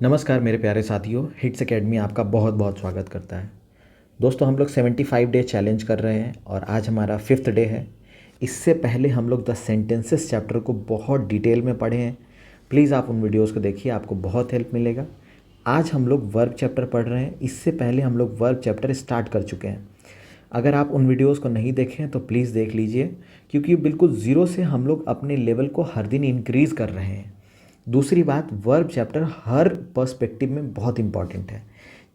नमस्कार मेरे प्यारे साथियों, हिट्स एकेडमी आपका बहुत बहुत स्वागत करता है। दोस्तों, हम लोग 75 डे चैलेंज कर रहे हैं और आज हमारा 5th डे है। इससे पहले हम लोग द सेंटेंसेस चैप्टर को बहुत डिटेल में पढ़े हैं। प्लीज़ आप उन वीडियोस को देखिए, आपको बहुत हेल्प मिलेगा। आज हम लोग वर्ब चैप्टर पढ़ रहे हैं। इससे पहले हम लोग वर्ब चैप्टर स्टार्ट कर चुके हैं। अगर आप उन वीडियोस को नहीं देखे हैं तो प्लीज़ देख लीजिए, क्योंकि बिल्कुल ज़ीरो से हम लोग अपने लेवल को हर दिन इंक्रीज़ कर रहे हैं। दूसरी बात, वर्ब चैप्टर हर पर्सपेक्टिव में बहुत इंपॉर्टेंट है।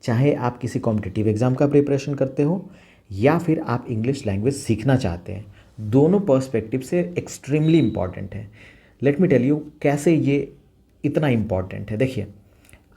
चाहे आप किसी कॉम्पिटिटिव एग्ज़ाम का प्रिपरेशन करते हो या फिर आप इंग्लिश लैंग्वेज सीखना चाहते हैं, दोनों पर्सपेक्टिव से एक्सट्रीमली इम्पॉर्टेंट है। लेट मी टेल यू कैसे ये इतना इम्पॉर्टेंट है। देखिए,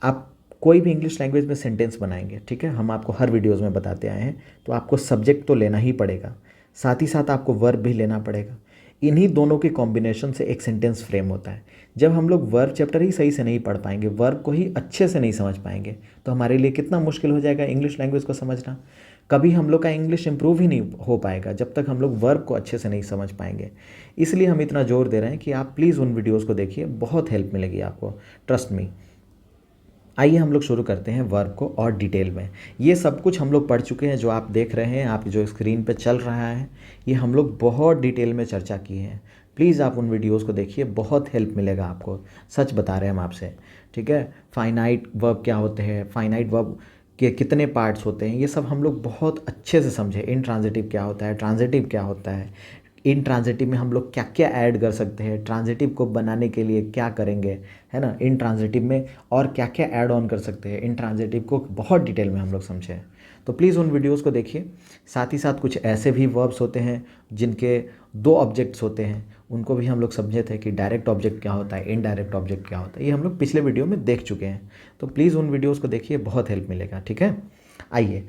आप कोई भी इंग्लिश लैंग्वेज में सेंटेंस बनाएंगे, ठीक है, हम आपको हर वीडियोज़ में बताते आए हैं, तो आपको सब्जेक्ट तो लेना ही पड़ेगा, साथ ही साथ आपको वर्ब भी लेना पड़ेगा। इन्हीं दोनों के कॉम्बिनेशन से एक सेंटेंस फ्रेम होता है। जब हम लोग वर्ब चैप्टर ही सही से नहीं पढ़ पाएंगे, वर्ब को ही अच्छे से नहीं समझ पाएंगे, तो हमारे लिए कितना मुश्किल हो जाएगा इंग्लिश लैंग्वेज को समझना। कभी हम लोग का इंग्लिश इंप्रूव ही नहीं हो पाएगा जब तक हम लोग वर्ब को अच्छे से नहीं समझ पाएंगे। इसलिए हम इतना जोर दे रहे हैं कि आप प्लीज़ उन वीडियोज़ को देखिए, बहुत हेल्प मिलेगी आपको, ट्रस्ट मी। आइए हम लोग शुरू करते हैं वर्ब को और डिटेल में। ये सब कुछ हम लोग पढ़ चुके हैं, जो आप देख रहे हैं, आप जो स्क्रीन पे चल रहा है, ये हम लोग बहुत डिटेल में चर्चा की है। प्लीज़ आप उन वीडियोस को देखिए, बहुत हेल्प मिलेगा आपको। सच बता रहे हैं हम आपसे, ठीक है। फाइनाइट वर्ब क्या होते हैं, फाइनाइट वर्ब के कितने पार्ट्स होते हैं, ये सब हम लोग बहुत अच्छे से समझे। इनट्रांजिटिव क्या होता है, ट्रांजिटिव क्या होता है, इन ट्रांजिटिव में हम लोग क्या क्या ऐड कर सकते हैं, ट्रांजिटिव को बनाने के लिए क्या करेंगे, है ना, इन ट्रांजिटिव में और क्या क्या ऐड ऑन कर सकते हैं, इन ट्रांजिटिव को बहुत डिटेल में हम लोग समझे। तो प्लीज़ उन वीडियोस को देखिए। साथ ही साथ कुछ ऐसे भी वर्ब्स होते हैं जिनके दो ऑब्जेक्ट्स होते हैं, उनको भी हम लोग समझे थे कि डायरेक्ट ऑब्जेक्ट क्या होता है, इनडायरेक्ट ऑब्जेक्ट क्या होता है। ये हम लोग पिछले वीडियो में देख चुके हैं। तो प्लीज़ उन वीडियोज़ को देखिए, बहुत हेल्प मिलेगा, ठीक है। आइए,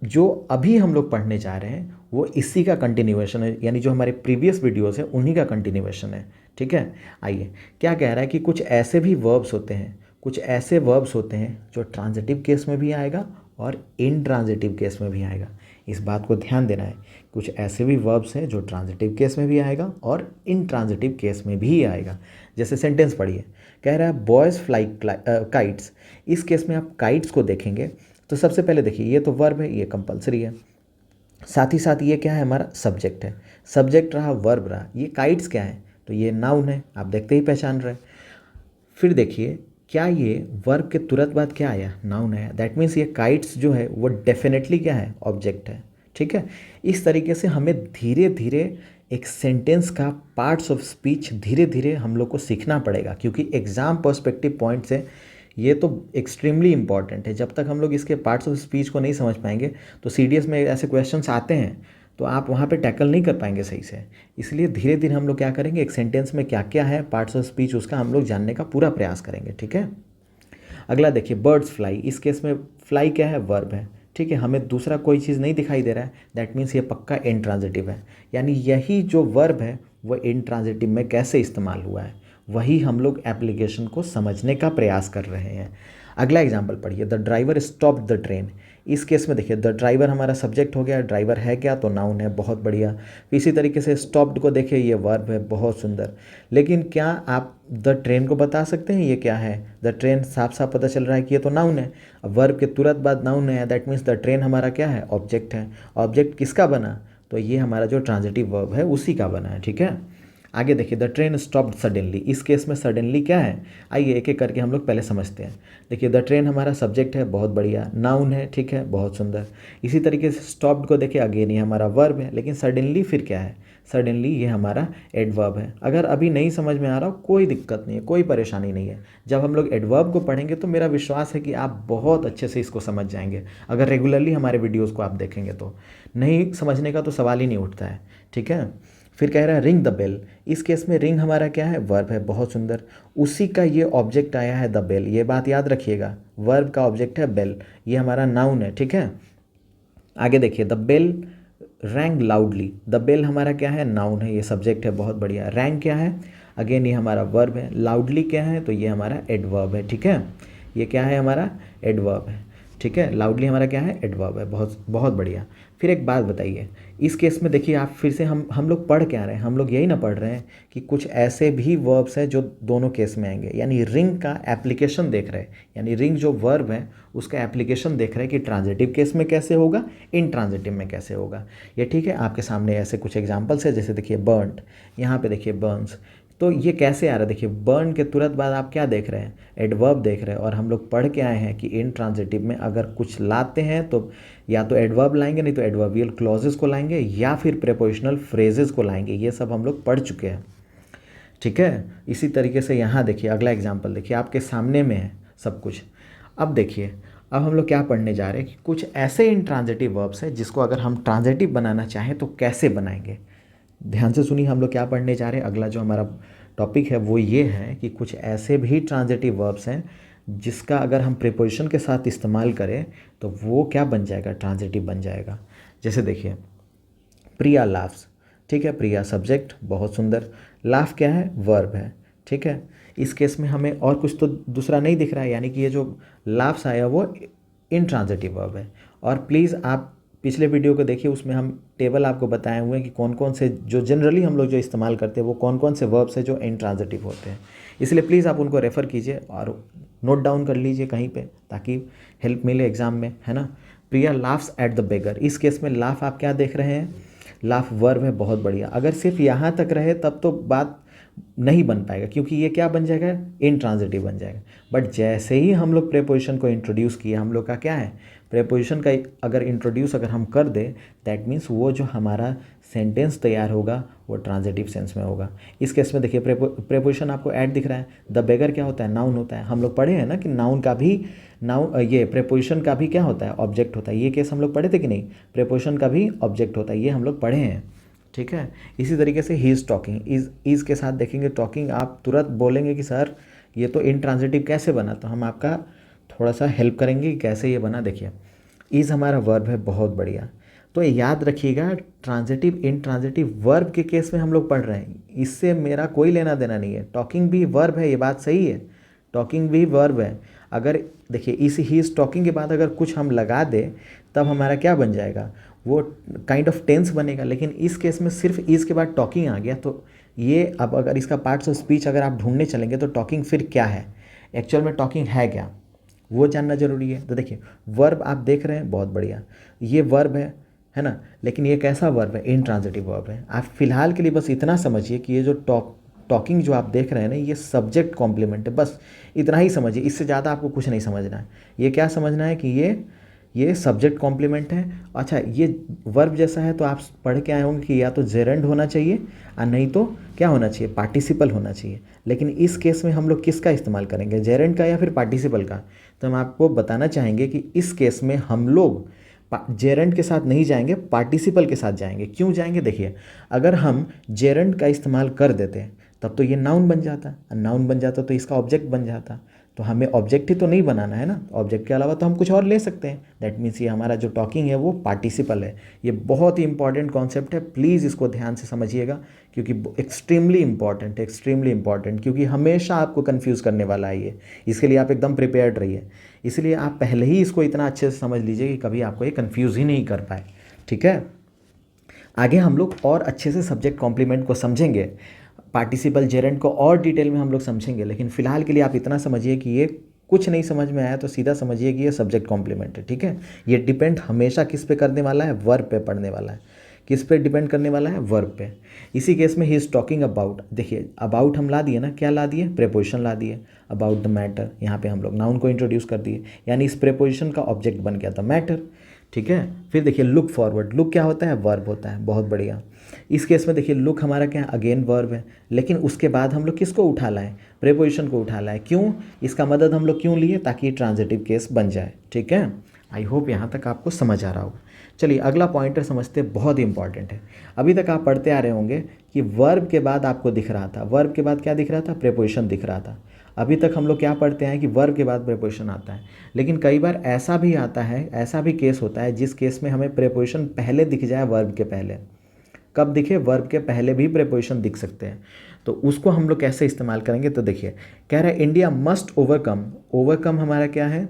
जो अभी हम लोग पढ़ने जा रहे हैं वो इसी का कंटिन्यूएशन है, यानी जो हमारे प्रीवियस वीडियोस है उन्हीं का कंटिन्यूएशन है, ठीक है। आइए, क्या कह रहा है कि कुछ ऐसे भी वर्ब्स होते हैं, कुछ ऐसे वर्ब्स होते हैं जो ट्रांजिटिव केस में भी आएगा और इनट्रांजिटिव केस में भी आएगा। इस बात को ध्यान देना है। कुछ ऐसे भी वर्ब्स हैं जो ट्रांजिटिव केस में भी आएगा और इनट्रांजिटिव केस में भी आएगा। जैसे सेंटेंस पढ़िए, कह रहा है बॉयज़ फ्लाई काइट्स। इस केस में आप काइट्स को देखेंगे तो सबसे पहले देखिए, ये तो वर्ब है, ये कंपलसरी है। साथ ही साथ ये क्या है, हमारा सब्जेक्ट है। सब्जेक्ट रहा, वर्ब रहा। ये काइट्स क्या है, तो ये नाउन है, आप देखते ही पहचान रहे। फिर देखिए, क्या ये वर्ब के तुरंत बाद क्या आया, नाउन है। दैट मीन्स ये काइट्स जो है वो डेफिनेटली क्या है, ऑब्जेक्ट है, ठीक है। इस तरीके से हमें धीरे धीरे एक सेंटेंस का पार्ट्स ऑफ स्पीच धीरे धीरे हम लोग को सीखना पड़ेगा, क्योंकि एग्ज़ाम पर्सपेक्टिव पॉइंट से ये तो एक्सट्रीमली इंपॉर्टेंट है। जब तक हम लोग इसके पार्ट्स ऑफ स्पीच को नहीं समझ पाएंगे, तो सीडीएस में ऐसे क्वेश्चंस आते हैं तो आप वहाँ पे टैकल नहीं कर पाएंगे सही से। इसलिए धीरे धीरे हम लोग क्या करेंगे, एक सेंटेंस में क्या क्या है पार्ट्स ऑफ स्पीच, उसका हम लोग जानने का पूरा प्रयास करेंगे, ठीक है। अगला देखिए, बर्ड्स फ्लाई। इस केस में फ्लाई क्या है, वर्ब है, ठीक है। हमें दूसरा कोई चीज़ नहीं दिखाई दे रहा है, दैट मीन्स ये पक्का इनट्रांजिटिव है। यानी यही जो वर्ब है वो इनट्रांजिटिव में कैसे इस्तेमाल हुआ है, वही हम लोग एप्लीकेशन को समझने का प्रयास कर रहे हैं। अगला एग्जाम्पल पढ़िए, the driver stopped the train. इस केस में देखिए, द ड्राइवर हमारा सब्जेक्ट हो गया, ड्राइवर है क्या, तो नाउन है, बहुत बढ़िया। इसी तरीके से स्टॉप्ड को देखिए, ये वर्ब है, बहुत सुंदर। लेकिन क्या आप द ट्रेन को बता सकते हैं ये क्या है, द ट्रेन साफ साफ पता चल रहा है कि ये तो नाउन है। अब वर्ब के तुरंत बाद नाउन है, दैट मीन्स द ट्रेन हमारा क्या है, ऑब्जेक्ट है। ऑब्जेक्ट किसका बना, तो ये हमारा जो ट्रांजिटिव वर्ब है उसी का बना है, ठीक है। आगे देखिए, द ट्रेन स्टॉप्ड सडनली। इस केस में सडनली क्या है, आइए एक एक करके हम लोग पहले समझते हैं। देखिए, द ट्रेन हमारा सब्जेक्ट है, बहुत बढ़िया, नाउन है, ठीक है, बहुत सुंदर। इसी तरीके से स्टॉप्ड को देखिए, अगेन ये हमारा वर्ब है, लेकिन सडनली फिर क्या है, सडनली ये हमारा एडवर्ब है। अगर अभी नहीं समझ में आ रहा हो, कोई दिक्कत नहीं है, कोई परेशानी नहीं है। जब हम लोग एडवर्ब को पढ़ेंगे तो मेरा विश्वास है कि आप बहुत अच्छे से इसको समझ जाएंगे, अगर रेगुलरली हमारे वीडियोज़ को आप देखेंगे तो। नहीं समझने का तो सवाल ही नहीं उठता है, ठीक है। फिर कह रहा है रिंग द बेल। इस केस में रिंग हमारा क्या है, वर्ब है, बहुत सुंदर। उसी का ये ऑब्जेक्ट आया है, द बेल। ये बात याद रखिएगा, वर्ब का ऑब्जेक्ट है बेल, ये हमारा नाउन है, ठीक है। आगे देखिए, the bell rang loudly. The bell हमारा क्या है, नाउन है, ये सब्जेक्ट है, बहुत बढ़िया। रैंग क्या है, अगेन ये हमारा वर्ब है। लाउडली क्या है, तो ये हमारा एडवर्ब है, ठीक है। ये क्या है, हमारा एडवर्ब है। ठीक है, लाउडली हमारा क्या है, एडवर्ब है। बहुत बहुत बढ़िया। फिर एक बात बताइए, इस केस में देखिए आप फिर से हम लोग पढ़ क्या रहे हैं, हम लोग यही ना पढ़ रहे हैं कि कुछ ऐसे भी वर्ब्स हैं जो दोनों केस में आएंगे, यानी रिंग का एप्लीकेशन देख रहे हैं, यानी रिंग जो वर्ब है उसका एप्लीकेशन देख रहे हैं कि ट्रांजिटिव केस में कैसे होगा, इन ट्रांजिटिव में कैसे होगा। ये ठीक है, आपके सामने ऐसे कुछ एग्जाम्पल्स है, जैसे देखिए बर्न्ड, यहाँ पे देखिए बर्न्स। तो ये कैसे आ रहा है, देखिए बर्न के तुरंत बाद आप क्या देख रहे हैं, एडवर्ब देख रहे हैं। और हम लोग पढ़ के आए हैं कि इन ट्रांजिटिव में अगर कुछ लाते हैं तो या तो एडवर्ब लाएंगे, नहीं तो एडवर्बियल क्लॉजेस को लाएंगे, या फिर प्रेपोजिशनल फ्रेजेस को लाएंगे। ये सब हम लोग पढ़ चुके हैं, ठीक है। इसी तरीके से यहाँ देखिए अगला एग्जाम्पल देखिए, आपके सामने में है सब कुछ। अब देखिए, अब हम लोग क्या पढ़ने जा रहे हैं कि कुछ ऐसे इंट्रांजिटिव वर्ब्स हैं जिसको अगर हम ट्रांजिटिव बनाना चाहें तो कैसे बनाएंगे। ध्यान से सुनिए, हम लोग क्या पढ़ने जा रहे हैं। अगला जो हमारा टॉपिक है वो ये है कि कुछ ऐसे भी ट्रांजिटिव वर्ब्स हैं जिसका अगर हम प्रीपोजिशन के साथ इस्तेमाल करें तो वो क्या बन जाएगा, ट्रांजिटिव बन जाएगा। जैसे देखिए प्रिया लाफ्स, ठीक है, प्रिया सब्जेक्ट, बहुत सुंदर। लाफ क्या है, वर्ब है, ठीक है। इस केस में हमें और कुछ तो दूसरा नहीं दिख रहा है, यानी कि ये जो लाफ्स आया वो इंट्रांजिटिव वर्ब है। और प्लीज़ आप पिछले वीडियो को देखिए, उसमें हम टेबल आपको बताए हुए हैं कि कौन कौन से जो जनरली हम लोग जो इस्तेमाल करते हैं वो कौन कौन से वर्ब्स हैं जो इंट्रांजिटिव होते हैं। इसलिए प्लीज़ आप उनको रेफ़र कीजिए और नोट डाउन कर लीजिए कहीं पे, ताकि हेल्प मिले एग्जाम में, है ना। प्रिया लाफ्स एट द बेगर, इस केस में लाफ आप क्या देख रहे हैं, लाफ वर्ब है, बहुत बढ़िया। अगर सिर्फ यहाँ तक रहे तब तो बात नहीं बन पाएगा, क्योंकि ये क्या बन जाएगा, इंट्रांजिटिव बन जाएगा। बट जैसे ही हम लोग प्रेपोजिशन को इंट्रोड्यूस किए, हम लोग का क्या है, प्रेपोजिशन का अगर इंट्रोड्यूस अगर हम कर दें, दैट मीन्स वो जो हमारा सेंटेंस तैयार होगा वो ट्रांजिटिव सेंस में होगा। इस केस में देखिए प्रेपोजिशन आपको ऐड दिख रहा है। द बेगर क्या होता है, नाउन होता है। हम लोग पढ़े हैं ना कि नाउन का भी ये प्रेपोजिशन का भी क्या होता है, ऑब्जेक्ट होता है। ये केस हम लोग पढ़े थे कि नहीं, प्रेपोजिशन का भी ऑब्जेक्ट होता है, ये हम लोग पढ़े हैं, ठीक है। इसी तरीके से ही इज़ टॉकिंग, इज़ के साथ देखेंगे टॉकिंग, आप तुरंत बोलेंगे कि सर ये तो इंट्रांजिटिव कैसे बना, तो हम आपका थोड़ा सा हेल्प करेंगे कि कैसे ये बना। देखिए इज़ हमारा वर्ब है, बहुत बढ़िया। तो याद रखिएगा, ट्रांजिटिव इंट्रांजिटिव वर्ब के केस में हम लोग पढ़ रहे हैं, इससे मेरा कोई लेना देना नहीं है। टॉकिंग भी वर्ब है, ये बात सही है, टॉकिंग भी वर्ब है। अगर देखिए इस ही इज़ टॉकिंग के बाद अगर कुछ हम लगा दें तब हमारा क्या बन जाएगा, वो काइंड ऑफ टेंस बनेगा। लेकिन इस केस में सिर्फ इज़ के बाद टॉकिंग आ गया, तो ये अब अगर इसका पार्ट्स ऑफ स्पीच अगर आप ढूंढने चलेंगे तो टॉकिंग फिर क्या है, एक्चुअल में टॉकिंग है क्या, वो जानना जरूरी है। तो देखिए वर्ब आप देख रहे हैं, बहुत बढ़िया, ये वर्ब है ना। लेकिन ये कैसा वर्ब है, इंट्रांजिटिव वर्ब है। आप फिलहाल के लिए बस इतना समझिए कि ये जो टॉकिंग जो आप देख रहे हैं ना, ये सब्जेक्ट कॉम्प्लीमेंट है, बस इतना ही समझिए, इससे ज़्यादा आपको कुछ नहीं समझना है। ये क्या समझना है कि ये सब्जेक्ट कॉम्प्लीमेंट है। अच्छा, ये वर्ब जैसा है तो आप पढ़ के आए होंगे कि या तो जेरेंड होना चाहिए और नहीं तो क्या होना चाहिए, पार्टिसिपल होना चाहिए। लेकिन इस केस में हम लोग किसका इस्तेमाल करेंगे, जेरेंड का या फिर पार्टिसिपल का। तो हम आपको बताना चाहेंगे कि इस केस में हम लोग जेरेंड के साथ नहीं जाएंगे, पार्टिसिपल के साथ जाएंगे। क्यों जाएंगे, देखिए अगर हम जेरेंड का इस्तेमाल कर देते तब तो ये नाउन बन जाता, नाउन बन जाता तो इसका ऑब्जेक्ट बन जाता। तो हमें ऑब्जेक्ट ही तो नहीं बनाना है ना, ऑब्जेक्ट के अलावा तो हम कुछ और ले सकते हैं। दैट मीन्स ये हमारा जो टॉकिंग है वो पार्टिसिपल है। ये बहुत ही इंपॉर्टेंट कॉन्सेप्ट है, प्लीज़ इसको ध्यान से समझिएगा, क्योंकि एक्सट्रीमली इंपॉर्टेंट है, एक्सट्रीमली इंपॉर्टेंट, क्योंकि हमेशा आपको कन्फ्यूज़ करने वाला है ये। इसके लिए आप एकदम प्रिपेयर्ड रहिए। इसलिए आप पहले ही इसको इतना अच्छे से समझ लीजिए कि कभी आपको ये कन्फ्यूज़ ही नहीं कर पाए, ठीक है। आगे हम लोग और अच्छे से सब्जेक्ट कॉम्प्लीमेंट को समझेंगे, पार्टिसिपल जेरेंड को और डिटेल में हम लोग समझेंगे। लेकिन फिलहाल के लिए आप इतना समझिए कि ये कुछ नहीं समझ में आया तो सीधा समझिए कि ये सब्जेक्ट कॉम्प्लीमेंट है, ठीक है। ये डिपेंड हमेशा किस पे करने वाला है, वर्ब पे पढ़ने वाला है। किस पे डिपेंड करने वाला है, वर्ब पे। इसी केस में ही इज़ टॉकिंग अबाउट, देखिए अबाउट हम ला दिए ना, क्या ला दिए, प्रेपोजिशन ला दिए, अबाउट द मैटर। यहाँ पे हम लोग नाउन को इंट्रोड्यूस कर दिए, यानी इस प्रेपोजिशन का ऑब्जेक्ट बन गया द मैटर, ठीक है। फिर देखिए लुक फॉरवर्ड, लुक क्या होता है, वर्ब होता है, बहुत बढ़िया। इस केस में देखिए लुक हमारा क्या है, अगेन वर्ब है। लेकिन उसके बाद हम लोग किसको उठा लाएं, प्रेपोजिशन को उठा लाएं। क्यों, इसका मदद हम लोग क्यों लिए, ताकि ये ट्रांजिटिव केस बन जाए, ठीक है। आई होप यहाँ तक आपको समझ आ रहा होगा। चलिए अगला पॉइंटर समझते, बहुत ही इंपॉर्टेंट है। अभी तक आप पढ़ते आ रहे होंगे कि वर्ब के बाद आपको दिख रहा था, वर्ब के बाद क्या दिख रहा था, प्रेपोजिशन दिख रहा था। अभी तक हम लोग क्या पढ़ते हैं कि वर्ब के बाद प्रेपोजिशन आता है। लेकिन कई बार ऐसा भी आता है, ऐसा भी केस होता है जिस केस में हमें प्रेपोजिशन पहले दिख जाए वर्ब के पहले। कब दिखे, वर्ब के पहले भी प्रेपोजिशन दिख सकते हैं। तो उसको हम लोग कैसे इस्तेमाल करेंगे, तो देखिए कह रहा है इंडिया मस्ट ओवरकम, ओवरकम हमारा क्या है,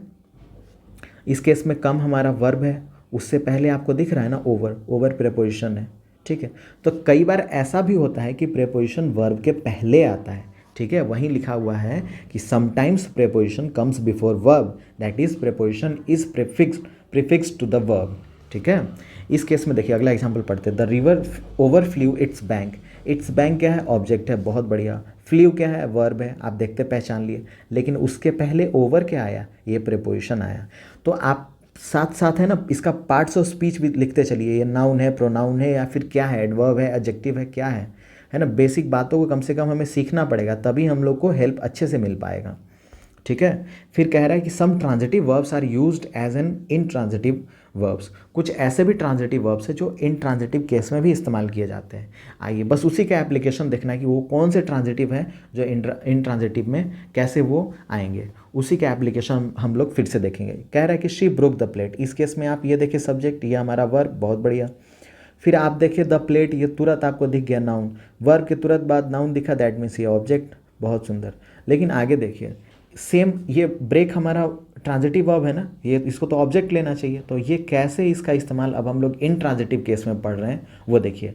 इस केस में कम हमारा वर्ब है, उससे पहले आपको दिख रहा है ना ओवर, ओवर प्रेपोजिशन है, ठीक है। तो कई बार ऐसा भी होता है कि प्रेपोजिशन वर्ब के पहले आता है, ठीक है। वहीं लिखा हुआ है कि sometimes preposition comes before verb, that is preposition is prefixed to the verb, ठीक है। इस केस में देखिए अगला एग्जांपल पढ़ते हैं। The river over flu it's bank. It's bank क्या है? ऑब्जेक्ट है, बहुत बढ़िया। फ्लू क्या है? वर्ब है, आप देखते पहचान लिए। लेकिन उसके पहले ओवर क्या आया? ये प्रेपोजिशन आया। तो आप साथ साथ है ना इसका पार्ट्स ऑफ स्पीच भी लिखते चलिए। ये नाउन है, प्रोनाउन है, या फिर क्या है? एडवर्ब है, एडजेक्टिव है, क्या है ना। बेसिक बातों को कम से कम हमें सीखना पड़ेगा, तभी हम लोग को हेल्प अच्छे से मिल पाएगा, ठीक है। फिर कह रहा है कि some transitive verbs are used as an intransitive verbs. कुछ ऐसे भी ट्रांजिटिव वर्ब्स है जो इंट्रांजिटिव केस में भी इस्तेमाल किए जाते हैं। आइए बस उसी का एप्लीकेशन देखना है कि वो कौन से ट्रांजिटिव है जो इंट्रांजिटिव में कैसे वो आएंगे। उसी का एप्लीकेशन हम लोग फिर से देखेंगे। कह रहा है कि शी ब्रोक द प्लेट। इस केस में आप ये देखिए सब्जेक्ट, ये हमारा वर्ब, बहुत बढ़िया। फिर आप देखिए द प्लेट, ये तुरंत आपको दिख गया नाउन। वर्ब के तुरंत बाद नाउन दिखा, दैट मीन्स ये ऑब्जेक्ट, बहुत सुंदर। लेकिन आगे देखिए सेम, ये ब्रेक हमारा ट्रांजिटिव वर्ब है ना, ये इसको तो ऑब्जेक्ट लेना चाहिए। तो ये कैसे इसका इस्तेमाल अब हम लोग इन ट्रांजिटिव केस में पढ़ रहे हैं वो देखिए।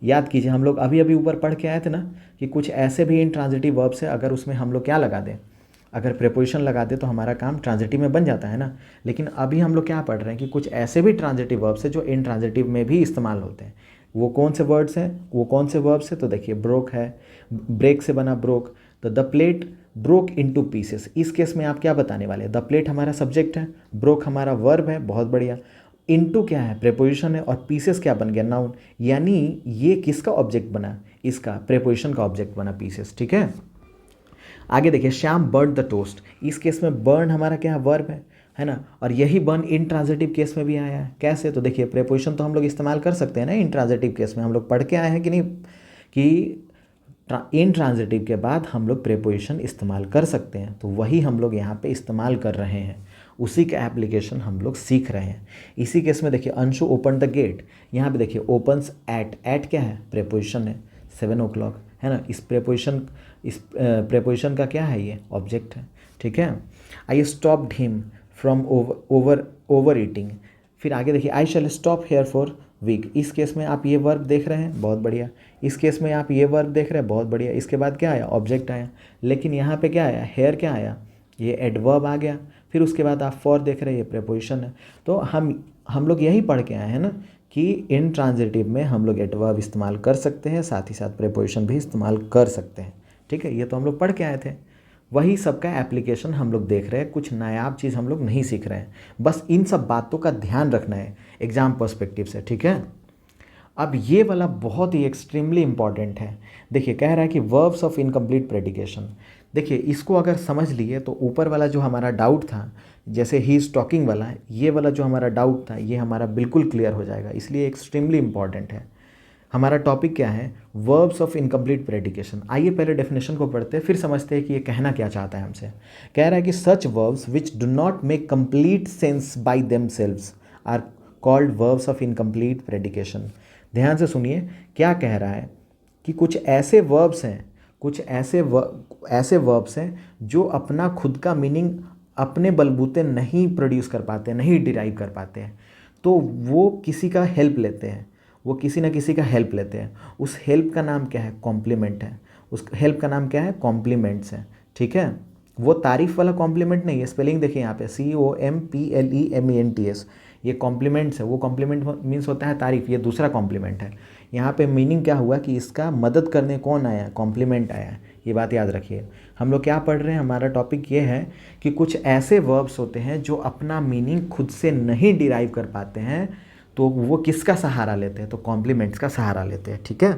याद कीजिए हम लोग अभी अभी ऊपर पढ़ के आए थे ना कि कुछ ऐसे भी इन ट्रांजिटिव वर्ब्स है, अगर उसमें हम लोग क्या लगा दें, अगर प्रेपोजिशन लगा दे तो हमारा काम ट्रांजिटिव में बन जाता है ना। लेकिन अभी हम लोग क्या पढ़ रहे हैं कि कुछ ऐसे भी ट्रांजिटिव वर्ब्स है जो इन ट्रांजिटिव में भी इस्तेमाल होते हैं। वो कौन से वर्ड्स हैं, वो कौन से वर्ब्स है? तो देखिए ब्रोक है, ब्रेक से बना ब्रोक। तो the plate broke into pieces. इस केस में आप क्या बताने वाले हैं? द प्लेट हमारा सब्जेक्ट है, ब्रोक हमारा वर्ब है, बहुत बढ़िया। इनटू क्या है? प्रेपोजिशन है, और पीसेस क्या बन गया? नाउन। यानी ये किसका ऑब्जेक्ट बना? इसका प्रेपोजिशन का ऑब्जेक्ट बना पीसेस, ठीक है। आगे देखिए श्याम बर्न द टोस्ट। इस केस में बर्न हमारा क्या है? वर्ब है ना। और यही बर्न इन ट्रांजिटिव केस में भी आया है। कैसे? तो देखिए प्रेपोजिशन तो हम लोग इस्तेमाल कर सकते हैं ना इन ट्रांजिटिव केस में। हम लोग पढ़ के आए हैं कि नहीं कि इन ट्रांजिटिव के बाद हम लोग प्रेपोजिशन इस्तेमाल कर सकते हैं। तो वही हम लोग यहाँ पे इस्तेमाल कर रहे हैं, उसी का एप्लीकेशन हम लोग सीख रहे हैं। इसी केस में देखिए अंशु ओपन द गेट। यहाँ पे देखिए ओपन्स एट। एट क्या है? प्रेपोजिशन है, 7 o'clock है ना। इस प्रेपोजिशन का क्या है? ये ऑब्जेक्ट है, ठीक है। I stopped him from over eating. फिर आगे देखिए आई शैल स्टॉप हेयर फॉर वीक। इस केस में आप ये वर्ब देख रहे हैं, बहुत बढ़िया। इस केस में आप ये वर्ब देख रहे हैं, बहुत बढ़िया। इसके बाद क्या आया? ऑब्जेक्ट आया। लेकिन यहाँ पे क्या आया? हेयर क्या आया? ये एडवर्ब आ गया। फिर उसके बाद आप फॉर देख रहे हैं, ये प्रेपोजिशन है। तो हम लोग यही पढ़ के आए हैं ना कि इन ट्रांजिटिव में हम लोग एडवर्ब इस्तेमाल कर सकते हैं, साथ ही साथ प्रेपोजिशन भी इस्तेमाल कर सकते हैं, ठीक है। ये तो हम लोग पढ़ के आए थे। वही सबका एप्लीकेशन हम लोग देख रहे हैं, कुछ नायाब चीज़ हम लोग नहीं सीख रहे हैं। बस इन सब बातों का ध्यान रखना है एग्जाम पर्सपेक्टिव से, ठीक है। अब ये वाला बहुत ही एक्सट्रीमली इंपॉर्टेंट है। देखिए कह रहा है कि वर्ब्स ऑफ इनकम्प्लीट प्रेडिकेशन। देखिए इसको अगर समझ लिए तो ऊपर वाला जो हमारा डाउट था, जैसे ही इज़ टॉकिंग वाला, ये वाला जो हमारा डाउट था ये हमारा बिल्कुल क्लियर हो जाएगा। इसलिए एक्सट्रीमली इंपॉर्टेंट है। हमारा टॉपिक क्या है? Verbs of incomplete predication. आइए पहले डेफिनेशन को पढ़ते हैं, फिर समझते हैं कि ये कहना क्या चाहता है हमसे। कह रहा है कि such verbs which do not make complete sense by themselves are called verbs of incomplete predication. ध्यान से सुनिए क्या कह रहा है कि कुछ ऐसे वर्ब्स हैं, कुछ ऐसे वर्ब्स हैं जो अपना खुद का मीनिंग अपने बलबूते नहीं प्रोड्यूस कर पाते, नहीं डिराइव कर पाते हैं। तो वो किसी का हेल्प लेते हैं, वो किसी ना किसी का हेल्प लेते हैं। उस हेल्प का नाम क्या है? कॉम्प्लीमेंट है। उस हेल्प का नाम क्या है? कॉम्प्लीमेंट्स है, ठीक है। वो तारीफ वाला कॉम्प्लीमेंट नहीं है। स्पेलिंग देखिए यहाँ पे COMPLEMENTS, ये कॉम्प्लीमेंट्स है। वो कॉम्प्लीमेंट मीन्स होता है तारीफ, ये दूसरा कॉम्प्लीमेंट है। यहाँ पे मीनिंग क्या हुआ कि इसका मदद करने कौन आया? कॉम्प्लीमेंट आया। ये बात याद रखिए। हम लोग क्या पढ़ रहे हैं? हमारा टॉपिक ये है कि कुछ ऐसे वर्ब्स होते हैं जो अपना मीनिंग खुद से नहीं डिराइव कर पाते हैं, तो वो किसका सहारा लेते हैं? तो कॉम्प्लीमेंट्स का सहारा लेते हैं, ठीक है।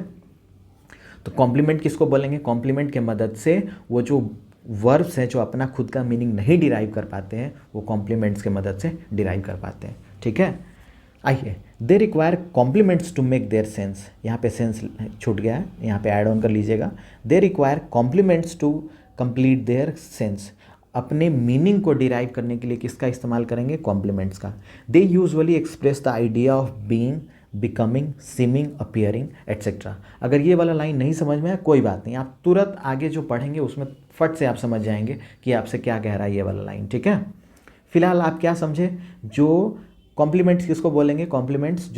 तो कॉम्प्लीमेंट किसको बोलेंगे? कॉम्प्लीमेंट के मदद से वो जो वर्ब्स हैं जो अपना खुद का मीनिंग नहीं डिराइव कर पाते हैं, वो कॉम्प्लीमेंट्स के मदद से डिराइव कर पाते हैं, ठीक है। आइए, they require complements to make their sense. यहाँ पे सेंस छूट गया है, यहाँ पे ऐड ऑन कर लीजिएगा। They require complements to complete their sense. अपने मीनिंग को डिराइव करने के लिए किसका इस्तेमाल करेंगे? कॉम्प्लीमेंट्स का। They usually express the idea of being, becoming, seeming, appearing etcetera. अगर ये वाला लाइन नहीं समझ में आया कोई बात नहीं, आप तुरंत आगे जो पढ़ेंगे उसमें फट से आप समझ जाएंगे कि आपसे क्या कह रहा है ये वाला लाइन, ठीक है। फिलहाल आप क्या समझे, जो कॉम्प्लीमेंट्स किसको बोलेंगे, कॉम्प्लीमेंट्स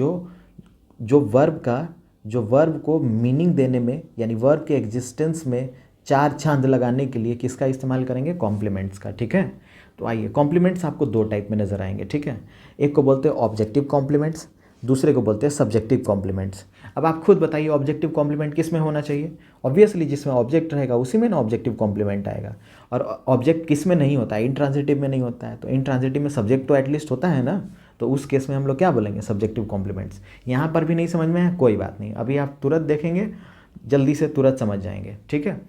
जो वर्ब को मीनिंग देने में, यानी वर्ब के एग्जिस्टेंस में चार चांद लगाने के लिए किसका इस्तेमाल करेंगे, कॉम्प्लीमेंट्स का। ठीक है, तो आइए, कॉम्प्लीमेंट्स आपको दो टाइप में नजर आएंगे। ठीक है, एक को बोलते हैं ऑब्जेक्टिव कॉम्प्लीमेंट्स, दूसरे को बोलते हैं सब्जेक्टिव कॉम्प्लीमेंट्स। अब आप खुद बताइए ऑब्जेक्टिव कॉम्प्लीमेंट किस में होना चाहिए। ऑब्वियसली जिसमें ऑब्जेक्ट रहेगा उसी में ना ऑब्जेक्टिव कॉम्प्लीमेंट आएगा। और ऑब्जेक्ट किस में नहीं होता है, इंट्रांजिटिव में नहीं होता है, तो इंट्रांजिटिव में सब्जेक्ट तो एटलीस्ट होता है ना, तो उस केस में हम लोग क्या बोलेंगे, सब्जेक्टिव कॉम्प्लीमेंट्स। यहाँ पर भी नहीं समझ में है, कोई बात नहीं, अभी आप तुरंत देखेंगे, जल्दी से तुरंत समझ जाएंगे। ठीक है,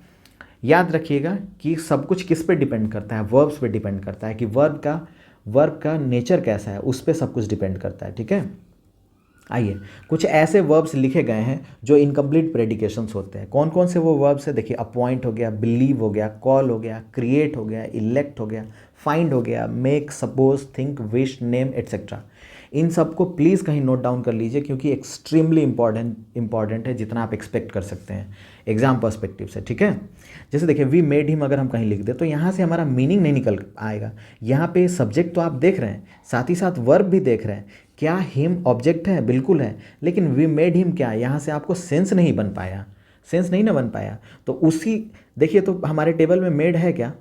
याद रखिएगा कि सब कुछ किस पे डिपेंड करता है, वर्ब्स पे डिपेंड करता है कि वर्ब का नेचर कैसा है, उस पर सब कुछ डिपेंड करता है। ठीक है, आइए, कुछ ऐसे वर्ब्स लिखे गए हैं जो इनकम्प्लीट प्रेडिकेशंस होते हैं। कौन कौन से वो वर्ब्स है, देखिए, अपॉइंट हो गया, बिलीव हो गया, कॉल हो गया, क्रिएट हो गया, इलेक्ट हो गया, फाइंड हो गया, make, suppose, think, wish, name, etcetera. इन सबको प्लीज़ कहीं नोट डाउन कर लीजिए, क्योंकि एक्सट्रीमली इंपॉर्टेंट है, जितना आप एक्सपेक्ट कर सकते हैं एग्जाम पर्सपेक्टिव से। ठीक है, जैसे देखिए, वी मेड हिम अगर हम कहीं लिख दें तो यहाँ से हमारा मीनिंग नहीं निकल आएगा। यहाँ पे सब्जेक्ट तो आप देख रहे हैं, साथ ही साथ वर्ब भी देख रहे हैं। क्या हिम ऑब्जेक्ट है, बिल्कुल है, लेकिन वी मेड हिम क्या, यहाँ से आपको सेंस नहीं बन पाया, सेंस नहीं ना बन पाया। तो उसी, देखिए, तो हमारे टेबल में मेड है क्या,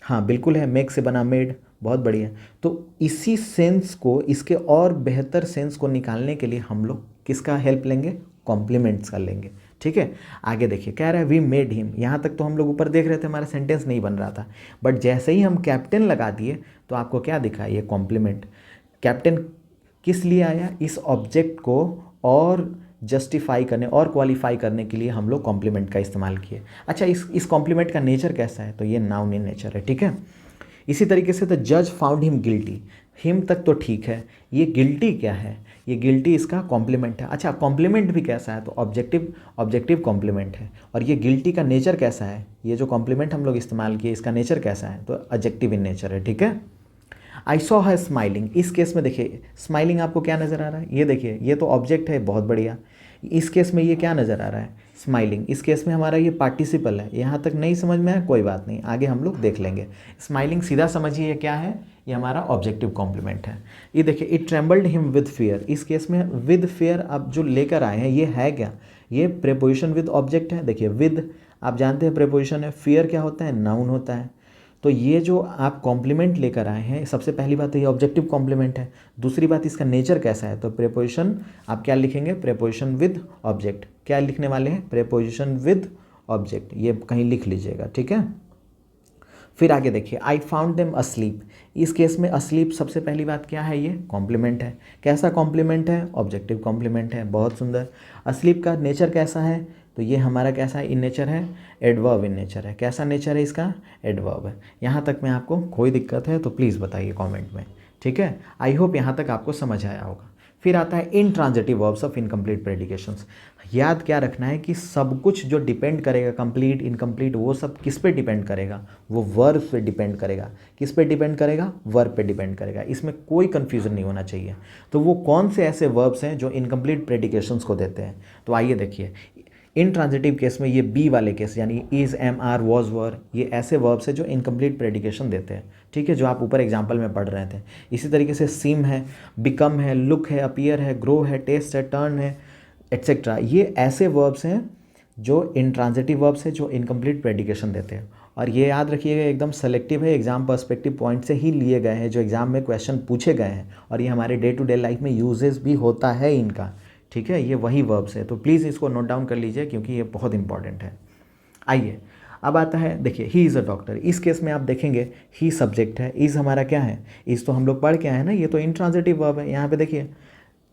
हाँ बिल्कुल है, मेक से बना मेड, बहुत बढ़िया। तो इसी सेंस को, इसके और बेहतर सेंस को निकालने के लिए हम लोग किसका हेल्प लेंगे, कॉम्प्लीमेंट्स का लेंगे। ठीक है, आगे देखिए, कह रहा है वी मेड हिम। यहाँ तक तो हम लोग ऊपर देख रहे थे, हमारा सेंटेंस नहीं बन रहा था, बट जैसे ही हम कैप्टन लगा दिए तो आपको क्या दिखा, ये कॉम्प्लीमेंट। कैप्टन किस लिए आया, इस ऑब्जेक्ट को और जस्टिफाई करने और क्वालिफाई करने के लिए हम लोग कॉम्प्लीमेंट का इस्तेमाल किए। अच्छा, इस कॉम्प्लीमेंट का नेचर कैसा है, तो ये नाउन इन नेचर है। ठीक है, इसी तरीके से द जज फाउंड हिम गिल्टी, हिम तक तो ठीक है, ये गिल्टी क्या है, ये गिल्टी इसका कॉम्प्लीमेंट है। अच्छा, कॉम्प्लीमेंट भी कैसा है, तो ऑब्जेक्टिव कॉम्प्लीमेंट है। और ये गिल्टी का नेचर कैसा है, ये जो कॉम्प्लीमेंट हम लोग इस्तेमाल किए इसका नेचर कैसा है, तो एडजेक्टिव इन नेचर है। ठीक है, आई सॉ हर स्माइलिंग, इस केस में देखिए स्माइलिंग आपको क्या नज़र आ रहा है, ये देखिए, ये तो ऑब्जेक्ट है, बहुत बढ़िया। इस केस में ये क्या नज़र आ रहा है, स्माइलिंग। इस केस में हमारा ये पार्टिसिपल है। यहाँ तक नहीं समझ में है, कोई बात नहीं, आगे हम लोग देख लेंगे। स्माइलिंग सीधा समझिए ये क्या है, ये हमारा ऑब्जेक्टिव कॉम्प्लीमेंट है। ये देखिए, it trembled him with fear, इस केस में विद फियर आप जो लेकर आए हैं, ये है क्या, ये प्रेपोजिशन विद ऑब्जेक्ट है। देखिए, विद आप जानते हैं प्रेपोजिशन है, फियर क्या होता है, नाउन होता है। तो ये जो आप कॉम्प्लीमेंट लेकर आए हैं, सबसे पहली बात तो ये ऑब्जेक्टिव कॉम्प्लीमेंट है। दूसरी बात, इसका नेचर कैसा है, तो प्रेपोजिशन आप क्या लिखेंगे, प्रेपोजिशन विद ऑब्जेक्ट। क्या लिखने वाले हैं, प्रेपोजिशन विद ऑब्जेक्ट, ये कहीं लिख लीजिएगा। ठीक है, फिर आगे देखिए, आई फाउंड देम अस्लीप, इस केस में अस्लीप सबसे पहली बात क्या है, ये कॉम्प्लीमेंट है। कैसा कॉम्प्लीमेंट है, ऑब्जेक्टिव कॉम्प्लीमेंट है, बहुत सुंदर। अस्लीप का नेचर कैसा है, तो ये हमारा कैसा इन नेचर है, एडवर्ब इन नेचर है। कैसा नेचर है इसका, एडवर्ब है। यहाँ तक में आपको कोई दिक्कत है तो प्लीज़ बताइए कमेंट में। ठीक है, आई होप यहाँ तक आपको समझ आया होगा। फिर आता है इनट्रांजिटिव वर्ब्स ऑफ इनकम्प्लीट प्रेडिकेशंस। याद क्या रखना है कि सब कुछ जो डिपेंड करेगा, कंप्लीट, इनकम्प्लीट, वो सब किस पे डिपेंड करेगा, वो वर्ब पे डिपेंड करेगा। किस पे डिपेंड करेगा, वर्ब पे डिपेंड करेगा, इसमें कोई कन्फ्यूज़न नहीं होना चाहिए। तो वो कौन से ऐसे वर्ब्स हैं जो इनकम्प्लीट प्रेडिकेशंस को देते हैं, तो आइए देखिए, इनट्रांजिटिव केस में ये बी वाले केस, यानी इज़, एम, आर, वॉज, वर, ये ऐसे वर्ब्स है जो इनकम्प्लीट प्रेडिकेशन देते हैं। ठीक है, जो आप ऊपर एग्जाम्पल में पढ़ रहे थे। इसी तरीके से सीम है, बिकम है, लुक है, अपीयर है, ग्रो है, टेस्ट है, टर्न है, एट्सेट्रा। ये ऐसे वर्ब्स हैं जो इनट्रांजिटिव वर्ब्स है जो इनकम्प्लीट प्रेडिकेशन देते हैं। और ये याद रखिएगा, एकदम सेलेक्टिव है, एग्जाम पर्सपेक्टिव पॉइंट से ही लिए गए हैं, जो एग्जाम में क्वेश्चन पूछे गए हैं, और ये हमारे डे टू डे लाइफ में यूजेस भी होता है इनका। ठीक है, ये वही वर्ब्स है, तो प्लीज़ इसको नोट डाउन कर लीजिए, क्योंकि ये बहुत इंपॉर्टेंट है। आइए, अब आता है, देखिए, ही इज़ अ डॉक्टर। इस केस में आप देखेंगे ही सब्जेक्ट है, इज़ हमारा क्या है, इज़ तो हम लोग पढ़ के आए हैं ना, ये तो इनट्रांजिटिव वर्ब है। यहाँ पे देखिए,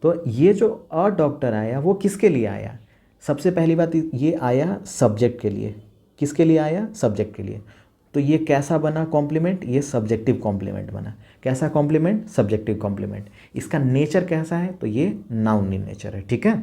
तो ये जो अ डॉक्टर आया वो किसके लिए आया, सबसे पहली बात ये आया सब्जेक्ट के लिए। किसके लिए आया, सब्जेक्ट के लिए। तो ये कैसा बना कॉम्प्लीमेंट, ये सब्जेक्टिव कॉम्प्लीमेंट बना। कैसा कॉम्प्लीमेंट, सब्जेक्टिव कॉम्प्लीमेंट। इसका नेचर कैसा है, तो ये नाउन इन नेचर है। ठीक है,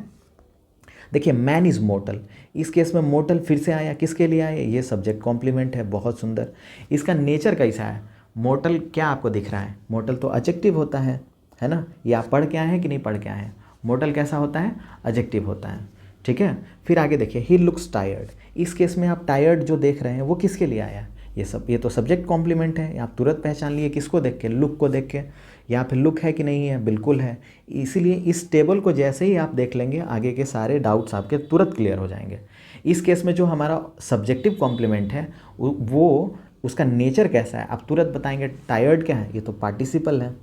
देखिए, मैन इज़ मोर्टल, इस केस में मोर्टल फिर से आया, किसके लिए आया, ये सब्जेक्ट कॉम्प्लीमेंट है, बहुत सुंदर। इसका नेचर कैसा है, मोर्टल क्या आपको दिख रहा है, मोर्टल तो एडजेक्टिव होता है ना, ये आप पढ़ के आए हैं कि नहीं पढ़ के आए हैं, मोर्टल कैसा होता है, एडजेक्टिव होता है। ठीक है, फिर आगे देखिए, ही लुक्स टायर्ड, इस केस में आप टायर्ड जो देख रहे हैं वो किसके लिए आया, ये तो सब्जेक्ट कॉम्प्लीमेंट है, आप तुरंत पहचान लिए किसको देख के, लुक को देख के। यहाँ पे लुक है कि नहीं है, बिल्कुल है। इसीलिए इस टेबल को जैसे ही आप देख लेंगे आगे के सारे डाउट्स आपके तुरंत क्लियर हो जाएंगे। इस केस में जो हमारा सब्जेक्टिव कॉम्प्लीमेंट है वो उसका नेचर कैसा है आप तुरंत बताएंगे। टायर्ड क्या है, ये तो पार्टिसिपल है,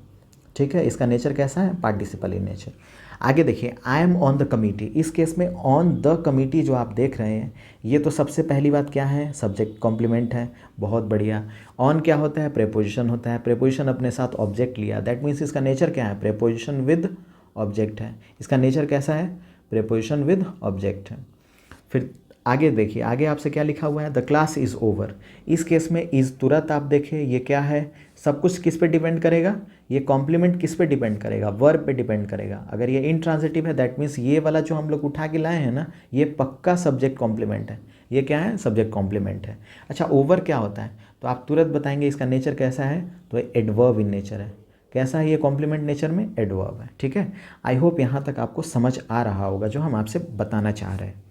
ठीक है, इसका नेचर कैसा है, पार्टिसिपल इन नेचर। आगे देखिए, I am on the committee. इस केस में ऑन द कमिटी जो आप देख रहे हैं, ये तो सबसे पहली बात क्या है, सब्जेक्ट कॉम्प्लीमेंट है, बहुत बढ़िया। ऑन क्या होता है, प्रेपोजिशन होता है, प्रेपोजिशन अपने साथ ऑब्जेक्ट लिया, दैट मीन्स इसका नेचर क्या है, प्रेपोजिशन विद ऑब्जेक्ट है। इसका नेचर कैसा है, प्रेपोजिशन विद ऑब्जेक्ट है। फिर आगे देखिए, आगे आपसे क्या लिखा हुआ है, द क्लास इज़ ओवर। इस केस में इज़ तुरंत आप देखिए ये क्या है, सब कुछ किस पे डिपेंड करेगा, ये कॉम्प्लीमेंट किस पे डिपेंड करेगा, वर्ब पे डिपेंड करेगा। अगर ये इंट्रांजिटिव है दैट मीन्स ये वाला जो हम लोग उठा के लाए हैं ना, ये पक्का सब्जेक्ट कॉम्प्लीमेंट है। ये क्या है, सब्जेक्ट कॉम्प्लीमेंट है। अच्छा, ओवर क्या होता है, तो आप तुरंत बताएंगे इसका नेचर कैसा है, तो एडवर्ब इन नेचर है। कैसा है ये कॉम्प्लीमेंट नेचर में, एडवर्ब है, ठीक है। आई होप यहाँ तक आपको समझ आ रहा होगा जो हम आपसे बताना चाह रहे हैं।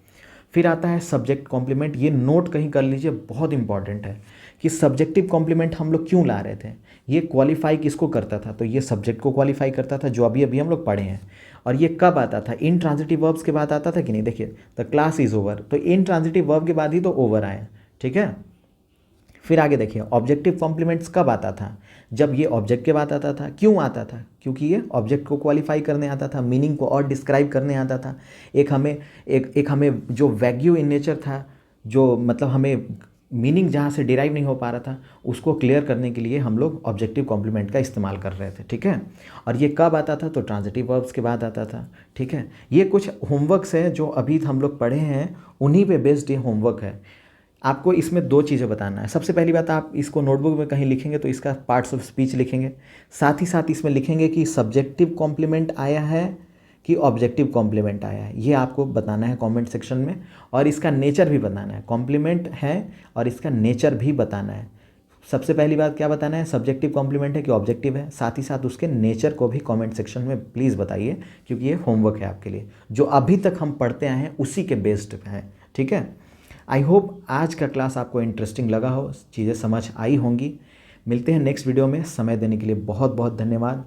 फिर आता है सब्जेक्ट कॉम्प्लीमेंट। ये नोट कहीं कर लीजिए, बहुत इंपॉर्टेंट है कि सब्जेक्टिव कॉम्प्लीमेंट हम लोग क्यों ला रहे थे। ये क्वालिफाई किसको करता था, तो ये सब्जेक्ट को क्वालिफाई करता था, जो अभी अभी हम लोग पढ़े हैं। और ये कब आता था, इन ट्रांजिटिव वर्ब्स के बाद आता था कि नहीं। देखिए, द क्लास इज़ ओवर, तो इन ट्रांजिटिव वर्ब के बाद ही तो ओवर आए, ठीक है। फिर आगे देखिए, ऑब्जेक्टिव कॉम्प्लीमेंट्स कब आता था, जब ये ऑब्जेक्ट के बाद आता था। क्यों आता था, क्योंकि ये ऑब्जेक्ट को क्वालिफाई करने आता था, मीनिंग को और डिस्क्राइब करने आता था। एक हमें जो वैग्यू इन नेचर था, जो मतलब हमें मीनिंग जहाँ से डिराइव नहीं हो पा रहा था, उसको क्लियर करने के लिए हम लोग ऑब्जेक्टिव कॉम्प्लीमेंट का इस्तेमाल कर रहे थे, ठीक है। और ये कब आता था, तो ट्रांजिटिव वर्ब्स के बाद आता था, ठीक है। ये कुछ होमवर्क्स है जो अभी हम लोग पढ़े हैं, उन्हीं पे बेस्ड ये होमवर्क है। आपको इसमें दो चीज़ें बताना है। सबसे पहली बात, आप इसको नोटबुक में कहीं लिखेंगे तो इसका पार्ट्स ऑफ स्पीच लिखेंगे, साथ ही साथ इसमें लिखेंगे कि सब्जेक्टिव कॉम्प्लीमेंट आया है कि ऑब्जेक्टिव कॉम्प्लीमेंट आया है। ये आपको बताना है कमेंट सेक्शन में, और इसका नेचर भी बताना है। कॉम्प्लीमेंट है और इसका नेचर भी बताना है। सबसे पहली बात क्या बताना है, सब्जेक्टिव कॉम्प्लीमेंट है कि ऑब्जेक्टिव है, साथ ही साथ उसके नेचर को भी कमेंट सेक्शन में प्लीज़ बताइए, क्योंकि ये होमवर्क है आपके लिए, जो अभी तक हम पढ़ते आए हैं उसी के बेस्ड है, ठीक है। आई होप आज का क्लास आपको इंटरेस्टिंग लगा हो, चीज़ें समझ आई होंगी। मिलते हैं नेक्स्ट वीडियो में। समय देने के लिए बहुत बहुत धन्यवाद।